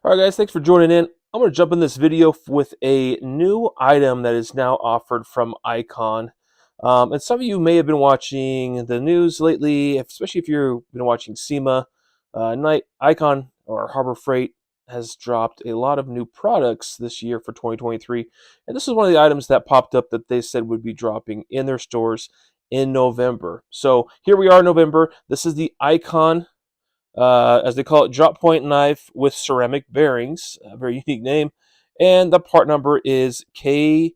All right, guys, thanks for joining in. I'm going to jump in this video with a new item that is now offered from Icon. And some of you may have been watching the news lately, especially if you've been watching SEMA. Icon or Harbor Freight has dropped a lot of new products this year for 2023. And this is one of the items that popped up that they said would be dropping in their stores in November. So here we are in November. This is the Icon as they call it, drop point knife with ceramic bearings, a very unique name. And the part number is KDP3.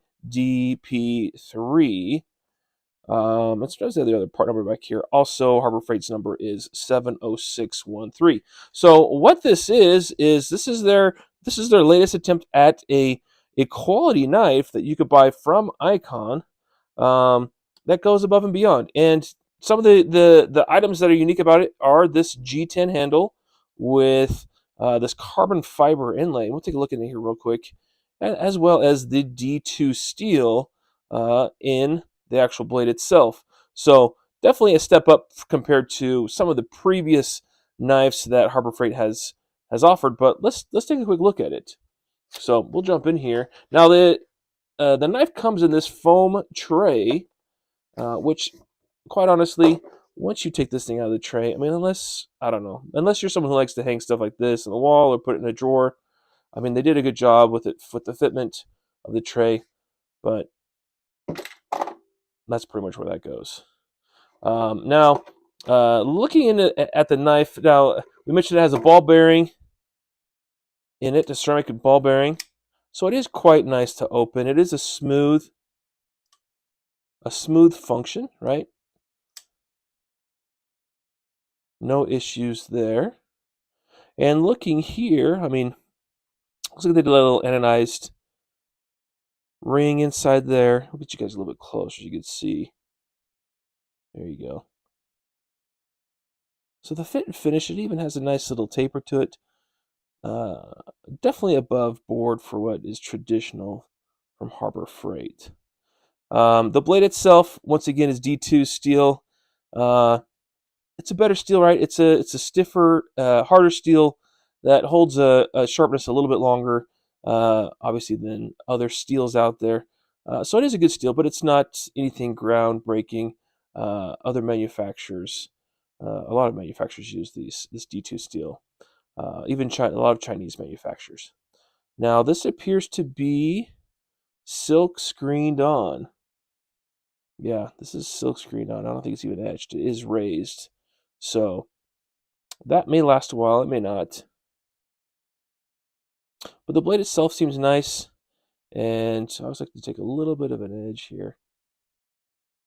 Let's notice the other part number back here. Also, Harbor Freight's number is 70613. So what this is this is their latest attempt at a quality knife that you could buy from Icon that goes above and beyond. And some of the items that are unique about it are this G10 handle with this carbon fiber inlay. We'll take a look in here real quick, as well as the D2 steel in the actual blade itself. So definitely a step up compared to some of the previous knives that Harbor Freight has offered. But let's take a quick look at it. So we'll jump in here. Now the knife comes in this foam tray, which quite honestly, once you take this thing out of the tray, I mean, unless you're someone who likes to hang stuff like this on the wall or put it in a drawer, I mean, they did a good job with it, with the fitment of the tray, but that's pretty much where that goes. Now, looking at the knife, now we mentioned it has a ball bearing in it, a ceramic ball bearing, so it is quite nice to open. It is a smooth function, right? No issues there. And looking here, I mean, looks like they did a little anodized ring inside there. I'll get you guys a little bit closer so you can see. There you go. So the fit and finish, it even has a nice little taper to it. Definitely above board for what is traditional from Harbor Freight. The blade itself, once again, is D2 steel. It's a better steel, right? It's a stiffer, harder steel that holds a sharpness a little bit longer, obviously, than other steels out there. So it is a good steel, but it's not anything groundbreaking. Other manufacturers, a lot of manufacturers use this D2 steel. Even a lot of Chinese manufacturers. Now this appears to be silk screened on. Yeah, this is silk screened on. I don't think it's even etched. It is raised. So that may last a while, it may not. But the blade itself seems nice. And I always like to take a little bit of an edge here.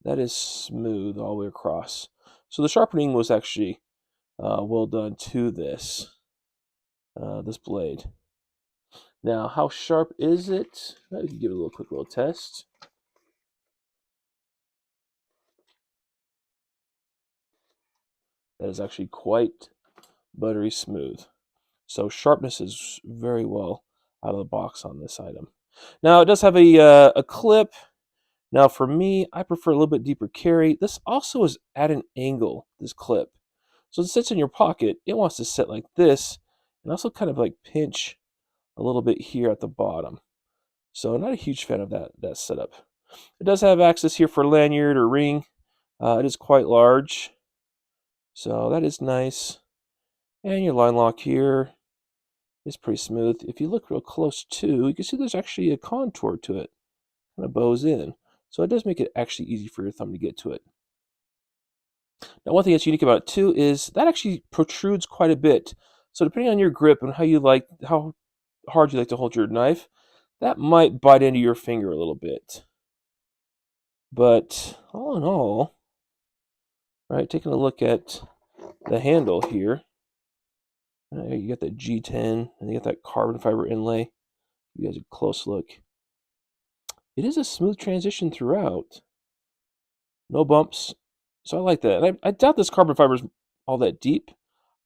That is smooth all the way across. So the sharpening was actually well done to this blade. Now, how sharp is it? I can give it a quick little test. That is actually quite buttery smooth. So sharpness is very well out of the box on this item. Now it does have a clip. Now for me, I prefer a little bit deeper carry. This also is at an angle, this clip. So it sits in your pocket. It wants to sit like this and also kind of like pinch a little bit here at the bottom. So not a huge fan of that setup. It does have access here for lanyard or ring. It is quite large. So that is nice. And your line lock here is pretty smooth. If you look real close too, you can see there's actually a contour to it. Kind of bows in. So it does make it actually easy for your thumb to get to it. Now one thing that's unique about it too is that actually protrudes quite a bit. So depending on your grip and how hard you like to hold your knife, that might bite into your finger a little bit. But all in all, right, taking a look at the handle here, you got that G10 and you got that carbon fiber inlay. You guys a close look. It is a smooth transition throughout. No bumps. So I like that. And I doubt this carbon fiber is all that deep.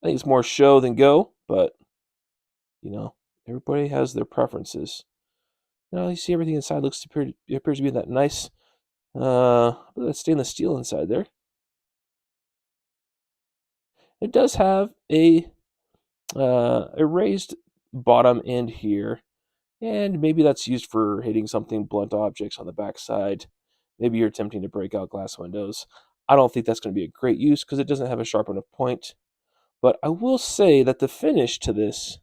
I think it's more show than go, but you know, everybody has their preferences. Now you see everything inside appears to be that nice that stainless steel inside there. It does have a raised bottom end here, and maybe that's used for hitting something blunt objects on the backside. Maybe you're attempting to break out glass windows. I don't think that's going to be a great use because it doesn't have a sharp enough point. But I will say that the finish to this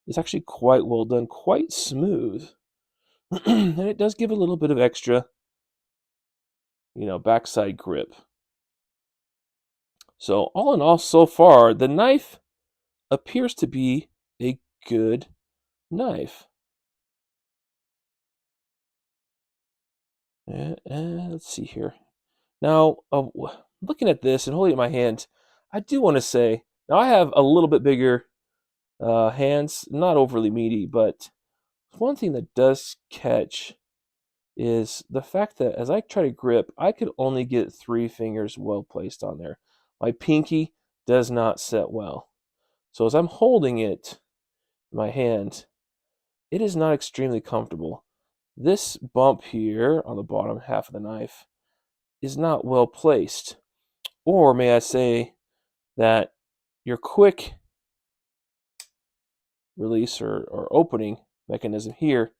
is actually quite well done, quite smooth. And it does give a little bit of extra, backside grip. So all in all, so far, the knife appears to be a good knife. Let's see here. Now, looking at this and holding it in my hand, I do want to say, now I have a little bit bigger hands, not overly meaty, but one thing that does catch is the fact that as I try to grip, I could only get 3 fingers well placed on there. My pinky does not set well. So as I'm holding it in my hand, it is not extremely comfortable. This bump here on the bottom half of the knife is not well placed. Or may I say that your quick release or opening mechanism here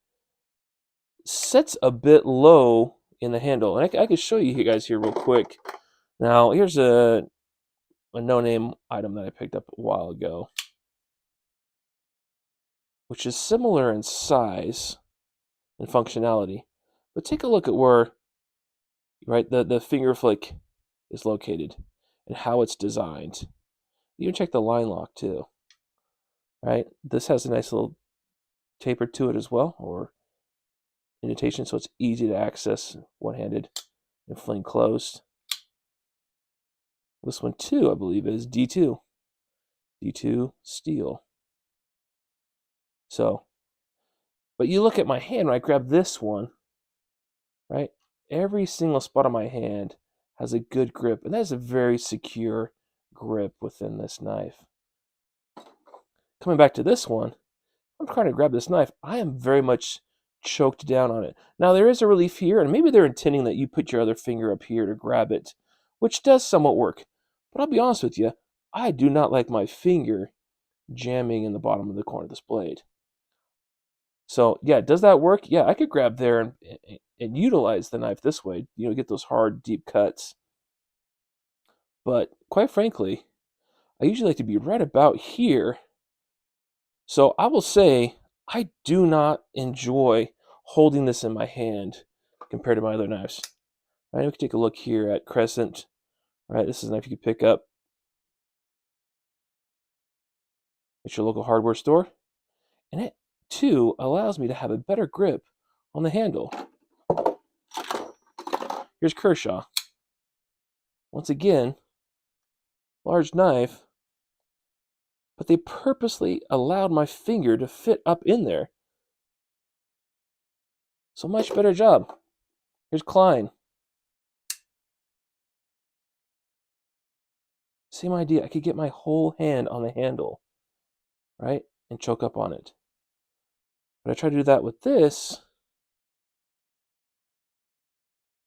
sets a bit low in the handle. And I can show you guys here real quick. Now, here's a no-name item that I picked up a while ago, which is similar in size and functionality. But take a look at where the finger flick is located and how it's designed. You can check the line lock too. Right? This has a nice little taper to it as well, or indentation, so it's easy to access one-handed and fling closed. This one too, I believe, is D2 steel. So, but you look at my hand when I grab this one, right? Every single spot on my hand has a good grip, and that is a very secure grip within this knife. Coming back to this one, I'm trying to grab this knife. I am very much choked down on it. Now, there is a relief here, and maybe they're intending that you put your other finger up here to grab it, which does somewhat work. But I'll be honest with you, I do not like my finger jamming in the bottom of the corner of this blade. So, yeah, does that work? Yeah, I could grab there and utilize the knife this way, get those hard, deep cuts. But quite frankly, I usually like to be right about here. So I will say I do not enjoy holding this in my hand compared to my other knives. All right, we can take a look here at Crescent. All right, this is a knife you can pick up at your local hardware store. And it, too, allows me to have a better grip on the handle. Here's Kershaw. Once again, large knife, but they purposely allowed my finger to fit up in there. So much better job. Here's Klein. Same idea. I could get my whole hand on the handle, right, and choke up on it. But I try to do that with this.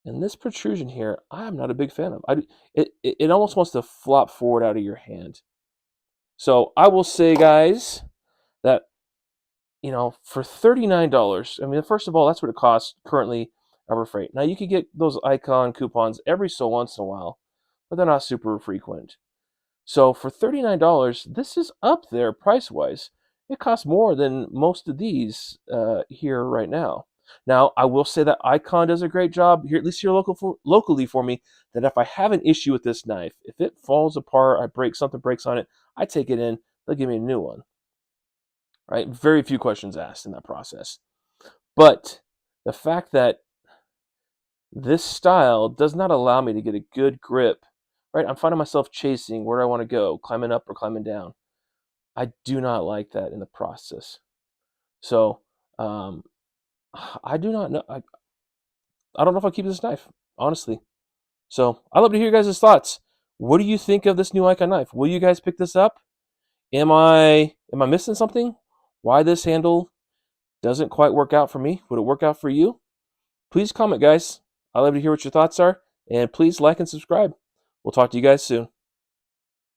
And this protrusion here, I'm not a big fan of. It almost wants to flop forward out of your hand. So I will say, guys, that, for $39, I mean, first of all, that's what it costs currently, Harbor Freight. Now, you could get those Icon coupons every so once in a while, but they're not super frequent. So for $39, this is up there price-wise. It costs more than most of these here right now. Now, I will say that Icon does a great job here, at least here locally for me, that if I have an issue with this knife, if it falls apart, something breaks on it, I take it in, they'll give me a new one. Right? Very few questions asked in that process. But the fact that this style does not allow me to get a good grip, right? I'm finding myself chasing where do I want to go, climbing up or climbing down. I do not like that in the process. So I do not know. I don't know if I'll keep this knife, honestly. So I'd love to hear your guys' thoughts. What do you think of this new Icon knife? Will you guys pick this up? Am I missing something? Why this handle doesn't quite work out for me? Would it work out for you? Please comment, guys. I'd love to hear what your thoughts are. And please like and subscribe. We'll talk to you guys soon.